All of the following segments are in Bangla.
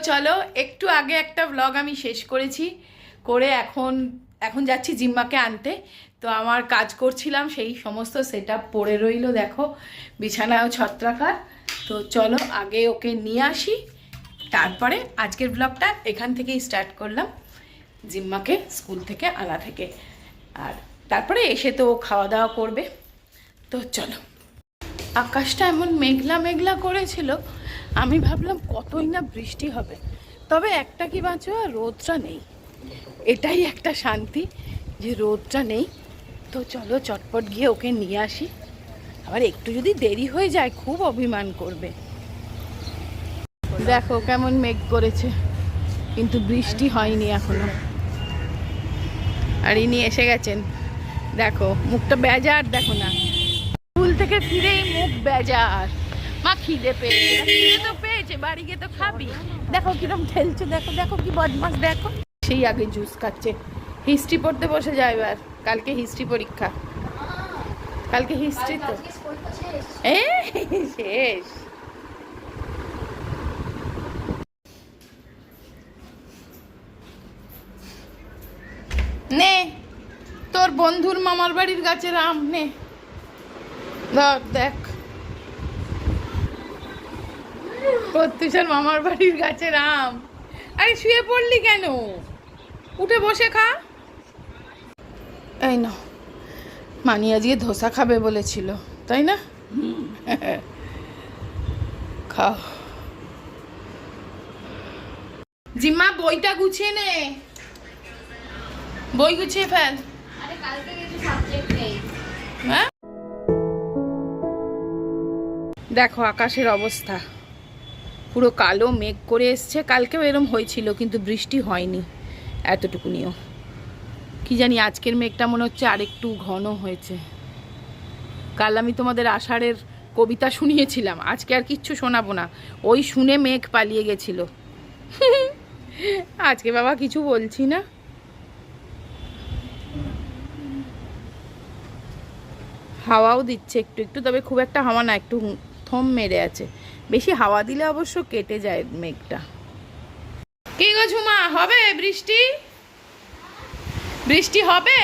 চলো একটু আগে একটা ব্লগ আমি শেষ করেছি করে এখন এখন যাচ্ছি জিম্মাকে আনতে। তো আমার কাজ করছিলাম সেই সমস্ত সেটআপ পড়ে রইলো, দেখো বিছানায়ও ছত্রাকার। তো চলো আগে ওকে নিয়ে আসি, তারপরে আজকের ব্লগটা এখান থেকেই স্টার্ট করলাম, জিম্মাকে স্কুল থেকে আনা থেকে। আর তারপরে এসে তো ও খাওয়া দাওয়া করবে। তো চলো। আকাশটা এমন মেঘলা মেঘলা করেছিল, আমি ভাবলাম কতই না বৃষ্টি হবে, তবে একটা কি বাঁচো, রোদটা নেই, এটাই একটা শান্তি যে রোদটা নেই। তো চলো চটপট গিয়ে ওকে নিয়ে আসি, আবার একটু যদি দেরি হয়ে যায় খুব অভিমান করবে। দেখো কেমন মেঘ করেছে, কিন্তু বৃষ্টি হয়নি এখনো। আর ইনি এসে গেছেন, দেখো মুখটা বেজার, দেখো না স্কুল থেকে ফিরেই মুখ বেজার। মা খিদে পেয়েছে, খিদে তো পেয়েছে, বাড়ি গিয়ে তো খাবি। দেখো কিরম ঠেলছে, দেখো দেখো কি বদমাস, দেখো সেই আগে জুস খাচ্ছে। হিস্ট্রি পড়তে বসে যায় এবার, কালকে হিস্ট্রি পরীক্ষা, কালকে হিস্ট্রি তো শেষ। নে তোর বন্ধুর মামার বাড়ির গাছের আম নে, দেখ দেখ প্রত্যুষের মামার বাড়ির গাছের আম। আরে শুয়ে পড়লি কেন, উঠে বসে খা। এই না মানি আজকে ধোসা খাবে বলেছিল, তাই না? খাও। জিম্মা বইটা গুছিয়ে নে, বই গুছিয়ে ফেল। হ্যাঁ দেখো আকাশের অবস্থা পুরো কালো মেঘ করে এসছে, কালকেও এরম হয়েছিল কিন্তু বৃষ্টি হয়নি এতটুকুনিও। কি জানি আজকের মেঘটা মনে হচ্ছে আরেকটু ঘন হয়েছে। কাল আমি তোমাদের আষাঢ়ের কবিতা শুনিয়েছিলাম, আজকে আর কিচ্ছু শোনাবো না, ওই শুনে মেঘ পালিয়ে গেছিল। আজকে বাবা কিছু বলছি না। হাওয়াও দিচ্ছে একটু একটু, তবে খুব একটা হাওয়া না, একটু থম মেরে আছে। বেশি হাওয়া দিলে অবশ্য কেটে যায় মেঘটা। কি গো ঝুমা, হবে বৃষ্টি? বৃষ্টি হবে?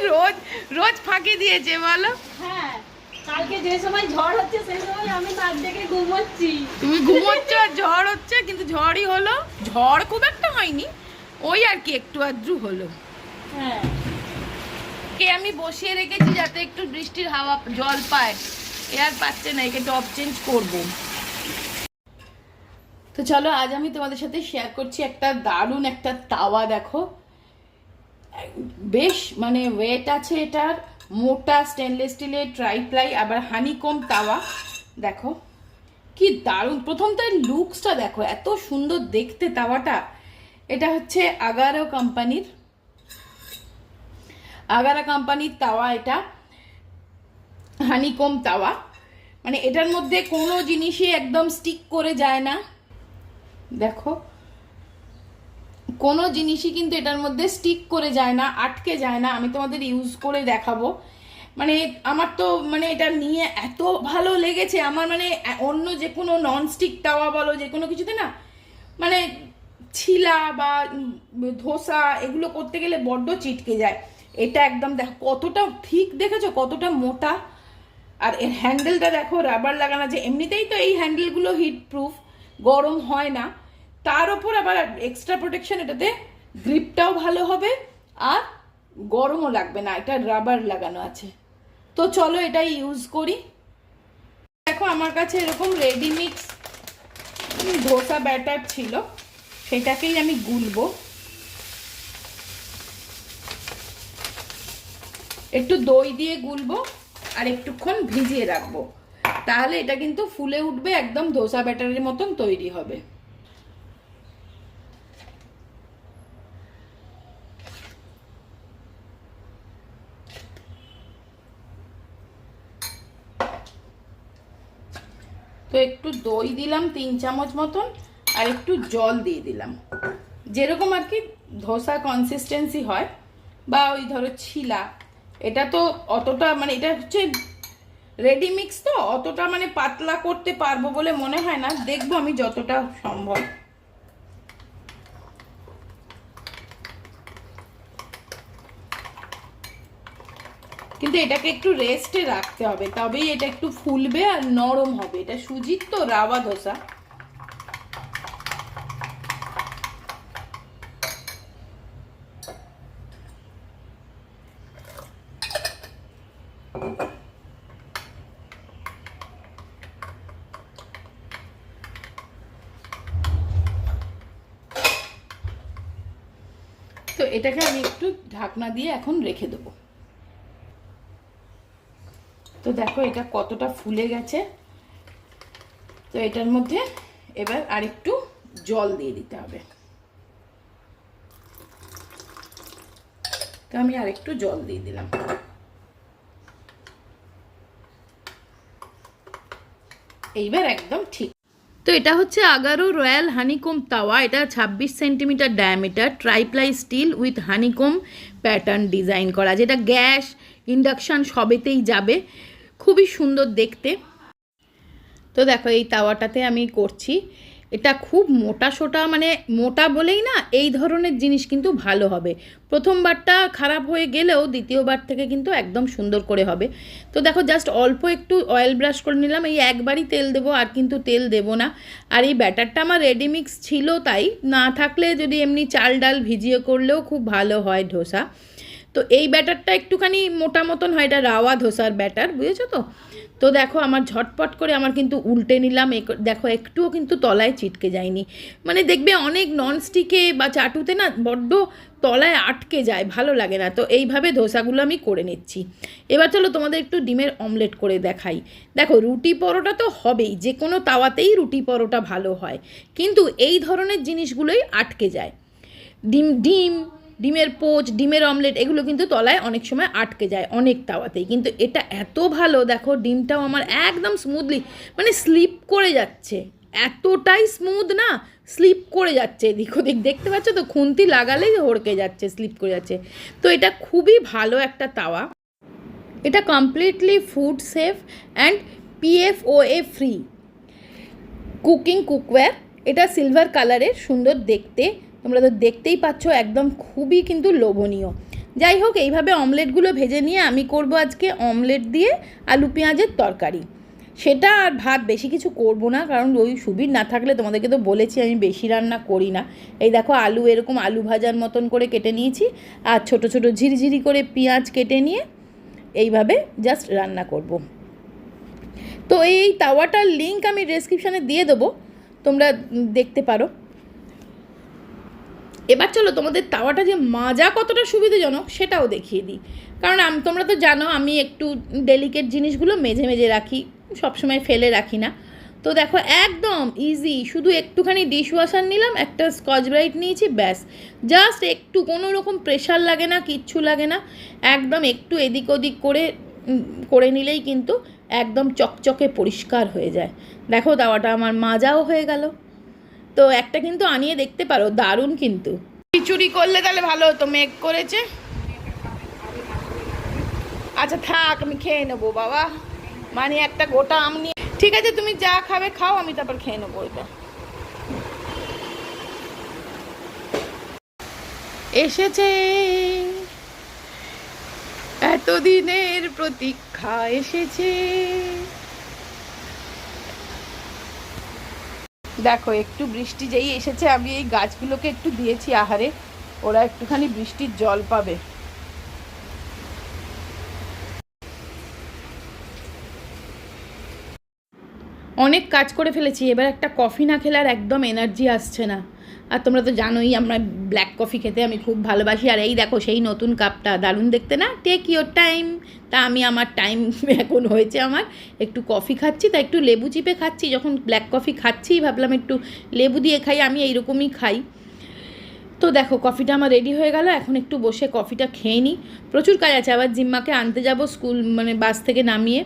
রোজ রোজ ফাঁকি দিয়েছে বলো। হ্যাঁ কালকে যে সময় ঝড় হচ্ছে সেই সময় আমি নাক ডেকে ঘুমোচ্ছি। তুমি ঘুমোচ্ছ, ঝড় হচ্ছে, কিন্তু ঝড়ই হলো, ঝড় খুব একটা হয়নি, ওই আর কি একটু আদ্রু হলো। হ্যাঁ কে আমি বসিয়ে রেখেছি যাতে একটু বৃষ্টির হাওয়া জল পায়, এ আর পাচ্ছে না, একে টপ চেঞ্জ করব। তো চলো আজ আমি তোমাদের সাথে শেয়ার করছি একটা দারুণ একটা তাওয়া। দেখো বেশ মানে ওয়েট আছে এটার, মোটা স্টেনলেস স্টিলের ট্রাইপ্লাই, আবার হানিকম তাওয়া। দেখো কি দারুণ, প্রথম তো এর লুকসটা দেখো, এত সুন্দর দেখতে তাওয়াটা। এটা হচ্ছে আগারো কোম্পানির, আগারা কোম্পানির তাওয়া, এটা হানিকম তাওয়া। মানে এটার মধ্যে কোনো জিনিসই একদম স্টিক করে যায় না, দেখো কোনো জিনিসই কিন্তু এটার মধ্যে স্টিক করে যায় না, আটকে যায় না। আমি তোমাদের ইউজ করে দেখাবো। মানে আমার তো মানে এটা নিয়ে এত ভালো লেগেছে আমার, মানে অন্য যে কোনো ননস্টিক তাওয়া বলো যে কোনো কিছুতে না, মানে ছিলা বা ধোসা এগুলো করতে গেলে বড্ড চিটকে যায়। এটা একদম দেখো কতটা ঠিক, দেখেছো কতটা মোটা। আর এর হ্যান্ডেলটা দেখো রাবার লাগানো, যে এমনিতেই তো এই হ্যান্ডেলগুলো হিট প্রুফ, গরম হয় না, তার ওপর আবার এক্সট্রা প্রোটেকশন, এটাতে গ্রিপটাও ভালো হবে আর গরমও লাগবে না, এটা রাবার লাগানো আছে। তো চলো এটাই ইউজ করি। দেখো আমার কাছে এরকম রেডিমিক্স ধোসা ব্যাটার ছিল, সেটাকেই আমি গুলবো। একটু দই দিয়ে গুলবো আর একটুক্ষণ ভিজিয়ে রাখবো, তাহলে এটা কিন্তু ফুলে উঠবে, একদম ধোসা ব্যাটারের মতন তৈরি হবে। তো একটু দই দিলাম 3 চামচ মতন, আর একটু জল দিয়ে দিলাম, যেরকম আর কি ধোসা কনসিস্টেন্সি হয়, বা ওই ধরো ছিলা। এটা তো অতটা মানে এটা হচ্ছে রেডি মিক্স তো অতটা মানে পাতলা করতে পারবো বলে মনে হয় না, দেখবো আমি যতটা সম্ভব। কিন্তু এটাকে একটু রেস্টে রাখতে হবে, তবেই এটা একটু ফুলবে আর নরম হবে। এটা সুজির তো রাওয়া ধোসা। তো এটাকে আমি একটু ঢাকনা দিয়ে এখন রেখে দেবো। তো দেখো এটা কতটা ফুলে গেছে। তো এটার মধ্যে এবার আরেকটু জল দিয়ে দিতে হবে। তো আমি আরেকটু জল দিয়ে দিলাম। এইবার একদম ঠিক। তো এটা হচ্ছে আগারো রয়্যাল হানিকম তাওয়া। এটা 26 centimetre diameter, triply steel with honeycomb pattern design করা, যেটা গ্যাস ইন্ডাকশান সবেতেই যাবে। খুবই সুন্দর দেখতে। তো দেখো এই তাওয়াটাতে আমি করছি। এটা খুব মোটা সোটা, মানে মোটা বলেই না, এই ধরনের জিনিস কিন্তু ভালো হবে। প্রথমবারটা খারাপ হয়ে গেলেও দ্বিতীয়বার থেকে কিন্তু একদম সুন্দর করে হবে। তো দেখো জাস্ট অল্প একটু অয়েল ব্রাশ করে নিলাম। এই একবারই তেল দেবো, আর কিন্তু তেল দেবো না। আর এই ব্যাটারটা আমার রেডি মিক্স ছিল, তাই না থাকলে যদি এমনি চাল ডাল ভিজিয়ে করলেও খুব ভালো হয় ধোসা। তো এই ব্যাটারটা একটুখানি মোটা মতন হয়, এটা রাওয়া ধোসার ব্যাটার, বুঝেছো তো। তো দেখো আমার ঝটপট করে আমার কিন্তু উল্টে নিলাম। দেখো একটুও কিন্তু তলায় চিটকে যায়নি। মানে দেখবে অনেক ননস্টিকে বা চাটুতে না বড্ড তলায় আটকে যায়, ভালো লাগে না। তো এইভাবে ধোসাগুলো আমি করে নিচ্ছি। এবার চলো তোমাদের একটু ডিমের অমলেট করে দেখাই। দেখো রুটি পরোটা তো হবেই, যে কোনো তাওয়াতেই রুটি পরোটা ভালো হয়, কিন্তু এই ধরনের জিনিসগুলোই আটকে যায়। ডিমের পোচ, ডিমের অমলেট, এগুলো কিন্তু তলায় অনেক সময় আটকে যায় অনেক তাওয়াতেই। কিন্তু এটা এত ভালো, দেখো ডিমটাও আমার একদম স্মুথলি মানে স্লিপ করে যাচ্ছে। এতটাই স্মুথ না, স্লিপ করে যাচ্ছে এদিক ওদিক, দেখতে পাচ্ছ তো, খুন্তি লাগালেই হড়কে যাচ্ছে, স্লিপ করে যাচ্ছে। তো এটা খুবই ভালো একটা তাওয়া। এটা completely food safe and PFOA free cookware. এটা সিলভার কালারের, সুন্দর দেখতে, তোমরা তো দেখতেই পাচ্ছ, একদম খুবই কিন্তু লোভনীয়। যাই হোক, এইভাবে অমলেটগুলো ভেজে নিয়ে আমি করব আজকে অমলেট দিয়ে আলু পেঁয়াজের তরকারি। সেটা আর ভাত বেশি কিছু করব না, কারণ ওই সুবির না থাকলে, তোমাদেরকে তো বলেছি আমি বেশি রান্না করি না। এই দেখো আলু এরকম আলু ভাজার মতন করে কেটে নিয়েছি, আর ছোট ছোট ঝিরিঝিরি করে পেঁয়াজ কেটে নিয়ে এইভাবে জাস্ট রান্না করব। তো এই তাওয়াটার লিঙ্ক আমি ডেসক্রিপশানে দিয়ে দেবো, তোমরা দেখতে পারো। এবার চলো তোমাদের তাওয়াটা যে মাজা কতটা সুবিধাজনক সেটাও দেখিয়ে দিই। কারণ তোমরা তো জানো আমি একটু ডেলিকেট জিনিসগুলো মেজে মেজে রাখি, সবসময় ফেলে রাখি না। তো দেখো একদম ইজি, শুধু একটুখানি ডিশ ওয়াশার নিলাম, একটা স্কচ ব্রাইট নিয়েছি, ব্যাস। জাস্ট একটু, কোনো রকম প্রেশার লাগে না, কিচ্ছু লাগে না। একদম একটু এদিক ওদিক করে নিলেই কিন্তু একদম চকচকে পরিষ্কার হয়ে যায়। দেখো তাওয়াটা আমার মাজাও হয়ে গেল। তো একটা কিন্তু আনিয়ে দেখতে পারো, দারুণ কিন্তু। খিচুড়ি করলে তাহলে ভালো হতো, মেঘ করেছে। আচ্ছা থাক, আমি খেয়ে নেবো বাবা, মানে একটা গোটা আম নিয়ে। ঠিক আছে, তুমি যা খাবে খাও, আমি তারপর খেয়ে নেবো। এটা এসেছে, এতদিনের প্রতীক্ষা এসেছে। দেখো একটু বৃষ্টি যেই এসেছে, আমি এই গাছগুলোকে একটু দিয়েছি আহারে, ওরা একটুখানি বৃষ্টির জল পাবে। অনেক কাজ করে ফেলেছি, এবার একটা কফি না খেলে আর একদম এনার্জি আসছে না। আর তোমরা তো জানোই আমরা ব্ল্যাক কফি খেতে আমি খুব ভালোবাসি। আর এই দেখো সেই নতুন কাপটা, দারুণ দেখতে না, টেক ইওর টাইম। তা আমি আমার টাইম এখন হয়েছে, আমার একটু কফি খাচ্ছি, তা একটু লেবু চিপে খাচ্ছি। যখন ব্ল্যাক কফি খাচ্ছি ভাবলাম একটু লেবু দিয়ে খাই, আমি এইরকমই খাই। তো দেখো কফিটা আমার রেডি হয়ে গেল, এখন একটু বসে কফিটা খেয়ে নিই। প্রচুর কাজ আছে, আবার জিম্মাকে আনতে যাব স্কুল, মানে বাস থেকে নামিয়ে।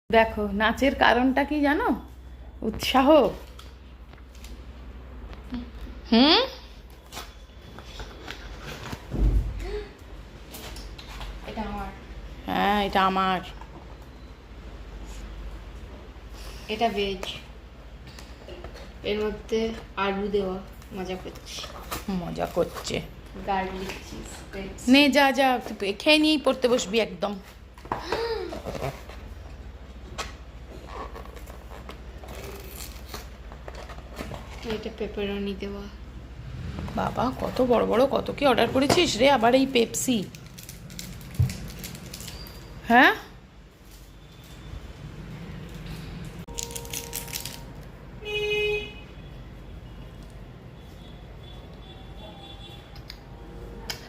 দেখো নাচের কারণটা কি জানো? উৎসাহ। এটা আমার। হ্যাঁ এটা আমার। এটা ভেজ, এর মধ্যে আলু দেওয়া, মজা করছি। মজা করছে। গার্লিক চিজ নে যা যা, খেয়ে নিয়েই পড়তে বসবি একদম। এটা পেপারনি দেওয়া। বাবা কত বড় বড় কত কি অর্ডার করেছিস রে, আবার এই পেপসি। হ্যাঁ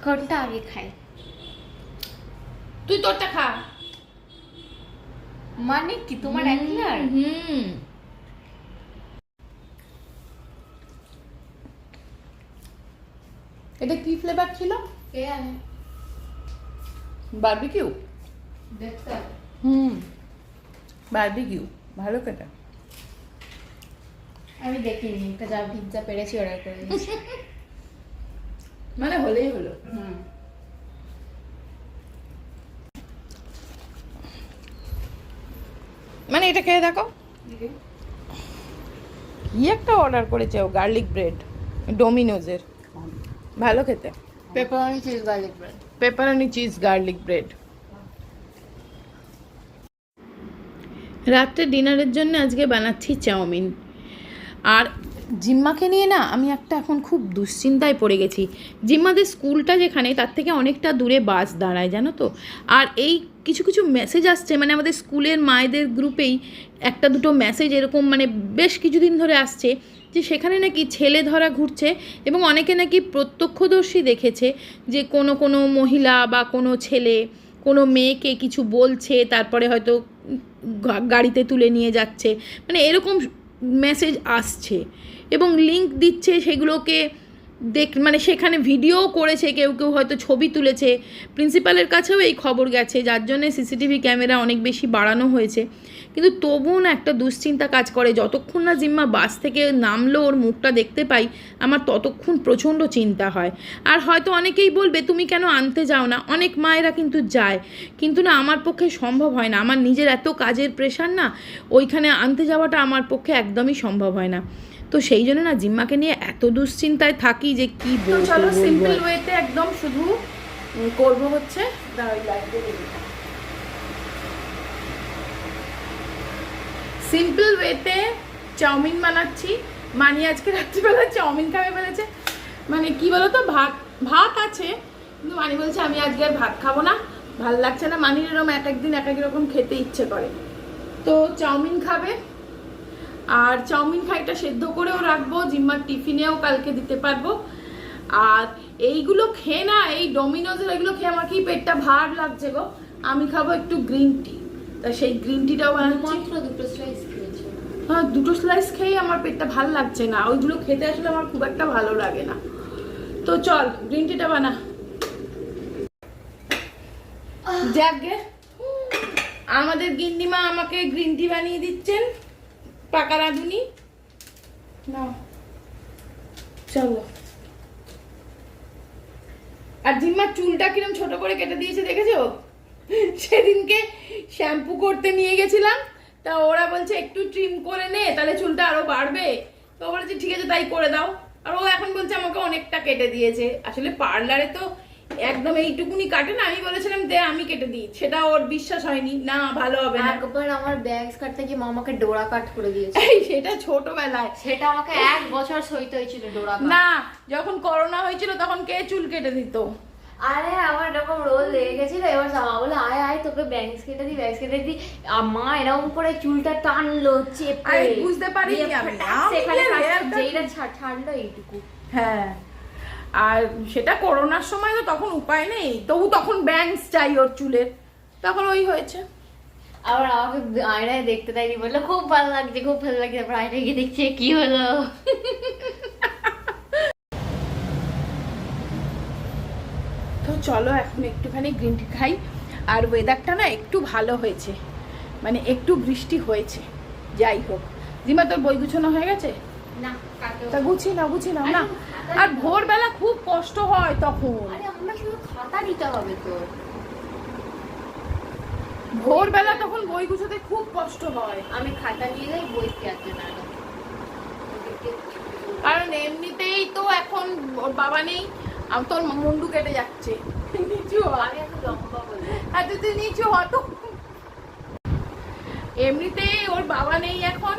কোনটা আগে খাই? তুই তোরটা খা। মানে কি তোমার একলার? এটা কি ফ্লেভার ছিল? বারবিকিউ। দেখতে বারবিকিউ ভালো খেতে। আমি দেখিনি, এটা যা পিৎজা পেরেছি অর্ডার করে দিয়েছি। মানে হলেই হলো। মানে এটা খেয়ে দেখো, কি একটা অর্ডার করেছে ও, গার্লিক ব্রেড ডোমিনোজের, ভালো খেতে। Pepperoni cheese garlic bread. Pepperoni cheese garlic bread. রাত্রে ডিনারের জন্য আজকে বানাচ্ছি চাউমিন। আর জিম্মাকে নিয়ে না আমি একটা এখন খুব দুশ্চিন্তায় পড়ে গেছি। জিম্মাদের স্কুলটা যেখানে, তার থেকে অনেকটা দূরে বাস দাঁড়ায় জানো তো। আর এই কিছু কিছু মেসেজ আসছে, মানে আমাদের স্কুলের মায়েদের গ্রুপেই একটা দুটো মেসেজ এরকম মানে বেশ কিছুদিন ধরে আসছে যে সেখানে নাকি ছেলে ধরা ঘুরছে, এবং অনেকে নাকি প্রত্যক্ষদর্শী দেখেছে যে কোনো কোনো মহিলা বা কোনো ছেলে কোনো মেয়েকে কিছু বলছে, তারপরে হয়তো গাড়িতে তুলে নিয়ে যাচ্ছে, মানে এরকম মেসেজ আসছে এবং লিংক দিচ্ছে সেগুলোকে মানে সেখানে ভিডিও করেছে, কেউ কেউ হয়তো ছবি তুলেছে। প্রিন্সিপালের কাছেও এই খবর গেছে, যার জন্যে সিসিটিভি ক্যামেরা অনেক বেশি বাড়ানো হয়েছে। কিন্তু তবুও না একটা দুশ্চিন্তা কাজ করে, যতক্ষণ না জিম্মা বাস থেকে নামলো ওর মুখটা দেখতে পাই আমার ততক্ষণ প্রচণ্ড চিন্তা হয়। আর হয়তো অনেকেই বলবে তুমি কেন আনতে যাও না, অনেক মায়েরা কিন্তু যায়, কিন্তু না আমার পক্ষে সম্ভব হয় না, আমার নিজের এত কাজের প্রেশার না, ওইখানে আনতে যাওয়াটা আমার পক্ষে একদমই সম্ভব হয় না। তো সেই জন্য না জিম্মাকে নিয়ে এত দুশ্চিন্তায় থাকি যে কি বলবো। চলো সিম্পল ওয়েতে একদম শুধু করবো হচ্ছে সিম্পল ওয়েতে চাউমিন বানাচ্ছি। মানি আজকে রাত্রিবেলা চাউমিন খাবে বলেছে। মানে কি বলতো, ভাত আছে, কিন্তু মানি বলছে আমি আজকে আর ভাত খাবো না, ভাল লাগছে না। মানির এরকম এক একদিন এক এক রকম খেতে ইচ্ছে করে, তো চাউমিন খাবে। আর চাউমিন খাইটা সেদ্ধ করেও রাখবো, জিম্মার টিফিনেও কালকে দিতে পারবো। আর এইগুলো খেয়ে না, এই ডোমিনোজের এগুলো খেয়ে আমার কি পেটটা ভার লাগছে গো। আমি খাবো একটু গ্রিন টি, তা সেই গ্রিন টিটাও বানাচ্ছি। দুটো স্লাইস খেয়েছি। হ্যাঁ, দুটো স্লাইস খেয়ে আমার পেটটা ভালো লাগছে না, ওইগুলো খেতে আসলে আমার খুব একটা ভালো লাগে না। তো চল গ্রিন টিটা বানা। যাকে আমাদের গিন্নিমা আমাকে গ্রিন টি বানিয়ে দিচ্ছেন, পাকা রাঁধুনি। না চলো। আর জিম্মার চুলটা কিরম ছোট করে কেটে দিয়েছে দেখেছো? সেদিনকে শ্যাম্পু করতে নিয়ে গেছিলাম, তা ওরা বলছে একটু ট্রিম করে নে, তাহলে চুলটা আরো বাড়বে। তো বলেছি ঠিক আছে তাই করে দাও। আর ও এখন বলছে আমাকে অনেকটা কেটে দিয়েছে। আসলে পার্লারে তো একদম এইটুকুনি কাটে না, আমি বলেছিলাম দে আমি কেটে দিই, সেটা ওর বিশ্বাস হয়নি, না ভালো হবে না। একবার আমার ব্যাগস কাটতে গিয়ে মামাকে ডোরা কাট করে দিয়েছে। সেটা ছোটবেলায়, সেটা আমাকে 1 বছর সইতে হয়েছিল ডোরা কাট। না যখন করোনা হয়েছিল তখন কে চুল কেটে দিত? আরে আমার এরকম রোল লেগে গেছিল, এবার মা বলে আয় আয় তোকে ব্যাংস কেটে দিই। আর মা এরকম করে চুলটা টানলো চেপে, বুঝতে পারিনি আমি, যেইটা ছাড়লো এইটুকু। হ্যাঁ, আর সেটা করোনার সময় তো তখন উপায় নেই, তবু তখন ব্যাংকস চাই ওর চুলের, তখন ওই হয়েছে। আবার আমাকে আয়নায় দেখতে দেয়নি, বললো খুব ভালো লাগছে খুব ভালো লাগছে, তারপর আয়নায় গিয়ে দেখছে কি হলো। তো চলো এখন একটুখানি গ্রিন টি খাই। আর ওয়েদারটা না একটু ভালো হয়েছে, মানে একটু বৃষ্টি হয়েছে। যাই হোক, জিমা তোর বই গুছানো হয়ে গেছে? না, তা গুছিয়ে নাও না। আর ভোরবেলা খুব কষ্ট হয় তখন। আরে আমরা শুধু খাতা দিতে হবে তো। ভোরবেলা তখন বই গুছোতে খুব কষ্ট হয়, আমি খাতা নিয়ে যাই বই কেয়ার জন্য। কারণ এমনিতেই তো এখন ওর বাবা নেই, আর তোর মুন্ডু কেটে যাচ্ছে। নিচু হ। আমি একটু লম্বা বলি। আচ্ছা তুই নিচু হ তো। এমনিতেই ওর বাবা নেই এখন,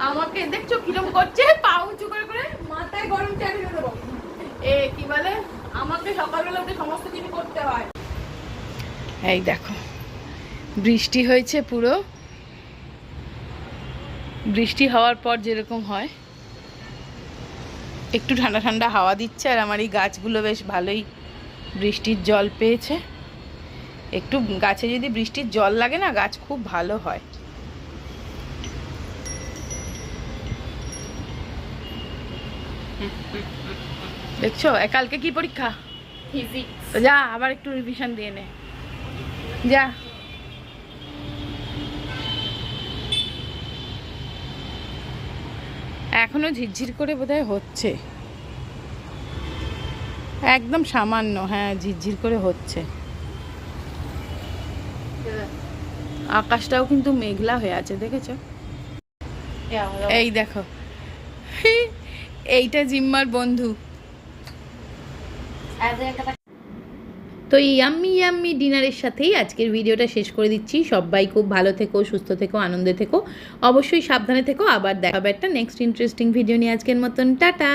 আমাকে দেখছো কিরম করছে, পা উঁচু করে করে, মাথায় গরম চা ঢেলে দেবো। কি বলে, আমাকে সকালবেলা উঠে সমস্ত কিছু করতে হয়। এই দেখো বৃষ্টি হয়েছে পুরো, বৃষ্টি হওয়ার পর যেরকম হয়, একটু ঠান্ডা ঠান্ডা হাওয়া দিচ্ছে, আর আমার এই গাছগুলো বেশ ভালোই বৃষ্টির জল পেয়েছে। একটু গাছে যদি বৃষ্টির জল লাগে না, গাছ খুব ভালো হয়। দেখছো কালকে কি পরীক্ষা? ফিজিক্স। যা আবার একটু রিভিশন দিয়ে নে, যা। এখনো ঝিরঝির করে বোধহয় হচ্ছে, একদম সামান্য, হ্যাঁ ঝিরঝির করে হচ্ছে। আকাশটাও কিন্তু মেঘলা হয়ে আছে, দেখেছো? এই দেখো এইটা জিম্মার বন্ধু। তো এই ইয়াম্মি ইয়াম্মি ডিনারের সাথেই আজকের ভিডিওটা শেষ করে দিচ্ছি। সবাই খুব ভালো থেকো, সুস্থ থেকো, আনন্দে থেকো, অবশ্যই সাবধানে থেকো। আবার দেখা হবে একটা নেক্সট ইন্টারেস্টিং ভিডিও নিয়ে। আজকের মতন টাটা।